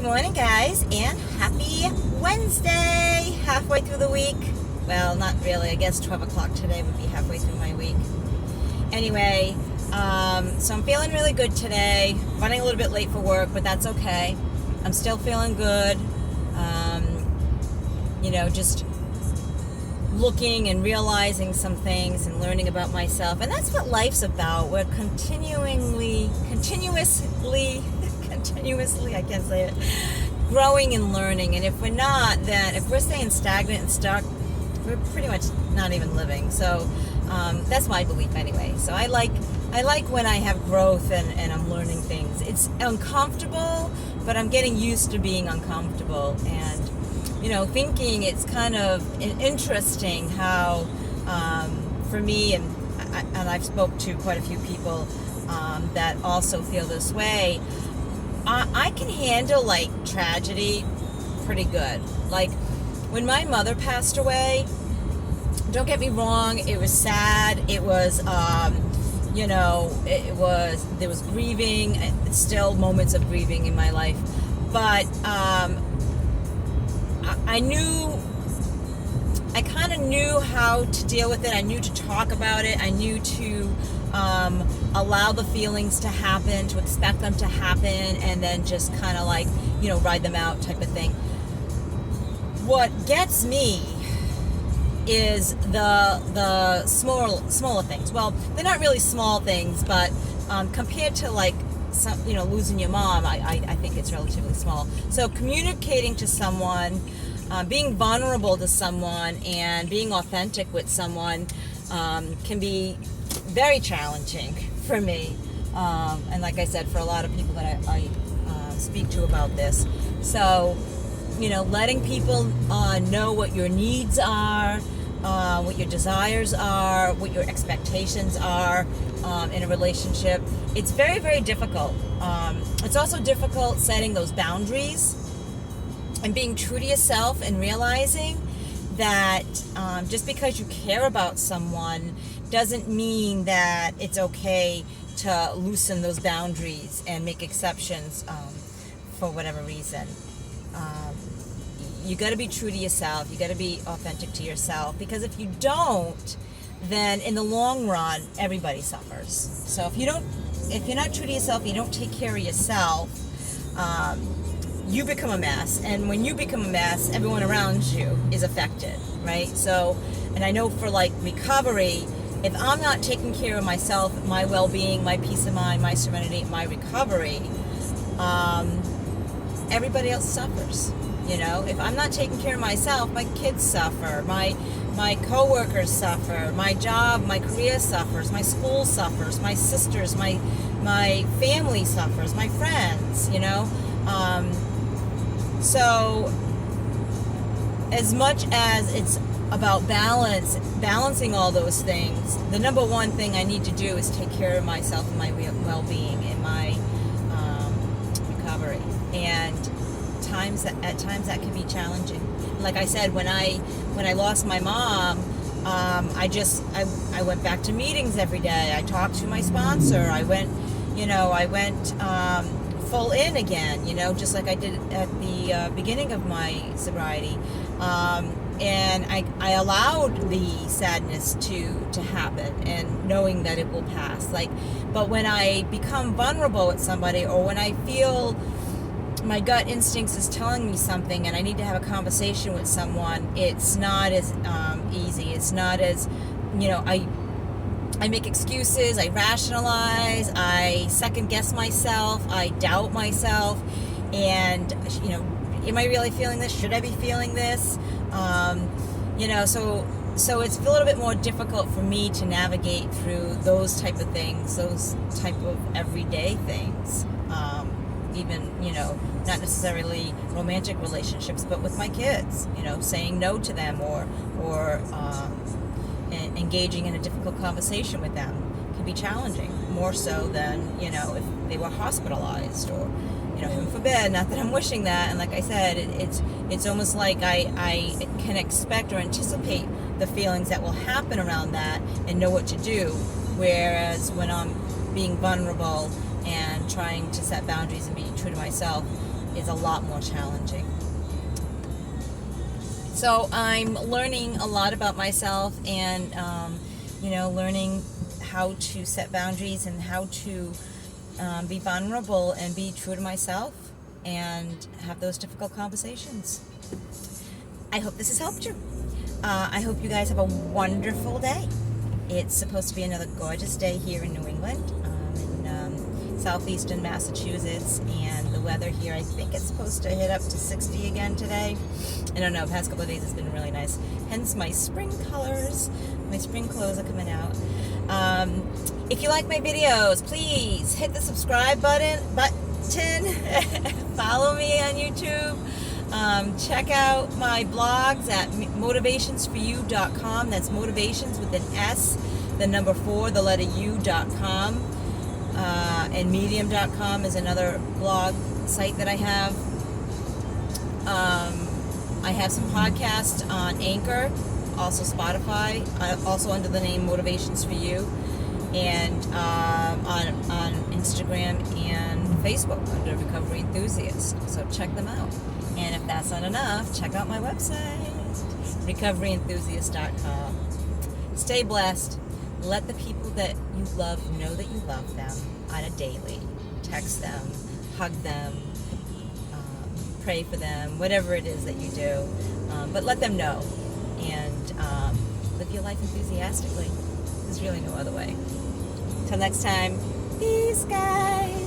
Good morning, guys, and happy Wednesday! Halfway through the week. Well, not really. I guess 12 o'clock today would be halfway through my week. Anyway, so I'm feeling really good today. Running a little bit late for work, but that's okay. I'm still feeling good. Just looking and realizing some things and learning about myself. And that's what life's about. We're continuously, I can't say it, growing and learning. And if we're not, then if we're staying stagnant and stuck, we're pretty much not even living. So that's my belief anyway. So I like when I have growth and I'm learning things. It's uncomfortable, but I'm getting used to being uncomfortable. And thinking it's kind of interesting how, for me, and I've spoke to quite a few people that also feel this way, I can handle tragedy pretty good. Like when my mother passed away, don't get me wrong, it was sad. It was, there was grieving, still moments of grieving in my life, but I kind of knew how to deal with it. I knew to talk about it. I knew to allow the feelings to happen, to expect them to happen, and then just kind of ride them out type of thing. What gets me is the smaller things. Well, they're not really small things, but compared to losing your mom, I think it's relatively small. So communicating to someone, being vulnerable to someone, and being authentic with someone can be very challenging for me. And like I said, for a lot of people that I speak to about this. So, letting people know what your needs are, what your desires are, what your expectations are in a relationship. It's very, very difficult. It's also difficult setting those boundaries and being true to yourself and realizing that just because you care about someone doesn't mean that it's okay to loosen those boundaries and make exceptions for whatever reason. You got to be true to yourself. You got to be authentic to yourself, because if you don't, then in the long run, everybody suffers. So if you're not true to yourself, you don't take care of yourself, you become a mess. And when you become a mess, everyone around you is affected, right? So, and I know for recovery, if I'm not taking care of myself, my well-being, my peace of mind, my serenity, my recovery, everybody else suffers. If I'm not taking care of myself, my kids suffer, my coworkers suffer, my job, my career suffers, my school suffers, my sisters, my family suffers, my friends, So as much as it's about balancing all those things, the number one thing I need to do is take care of myself and my well-being and my recovery. And at times that can be challenging. Like I said, when I lost my mom, I went back to meetings every day. I talked to my sponsor. I went full in again, just like I did at the beginning of my sobriety. And I allowed the sadness to happen, and knowing that it will pass. But when I become vulnerable with somebody, or when I feel my gut instincts is telling me something and I need to have a conversation with someone, it's not as easy. It's not as, I make excuses, I rationalize, I second guess myself, I doubt myself, and, am I really feeling this? Should I be feeling this? So it's a little bit more difficult for me to navigate through those type of things, those type of everyday things. Even, not necessarily romantic relationships, but with my kids, saying no to them or engaging in a difficult conversation with them can be challenging, more so than, if they were hospitalized or, heaven forbid, not that I'm wishing that. And like I said, it's almost like I can expect or anticipate the feelings that will happen around that and know what to do. Whereas when I'm being vulnerable and trying to set boundaries and be true to myself, is a lot more challenging. So I'm learning a lot about myself, and learning how to set boundaries and how to be vulnerable and be true to myself and have those difficult conversations. I hope this has helped you. I hope you guys have a wonderful day. It's supposed to be another gorgeous day here in New England, in southeastern Massachusetts, and the weather here, I think it's supposed to hit up to 60 again today. I don't know, past couple of days it's been really nice, hence my spring colors. My spring clothes are coming out. If you like my videos, please hit the subscribe button. Follow me on YouTube. Check out my blogs at motivationsforyou.com. That's motivations with an S, the number 4, the letter U.com. And medium.com is another blog site that I have. I have some podcasts on Anchor, also Spotify, also under the name Motivations for You, and on Instagram and Facebook under Recovery Enthusiast. So check them out. And if that's not enough, check out my website, recoveryenthusiast.com. Stay blessed. Let the people that you love know that you love them on a daily. Text them, hug them, pray for them, whatever it is that you do. But let them know. And live your life enthusiastically. There's really no other way. Till next time, peace, guys.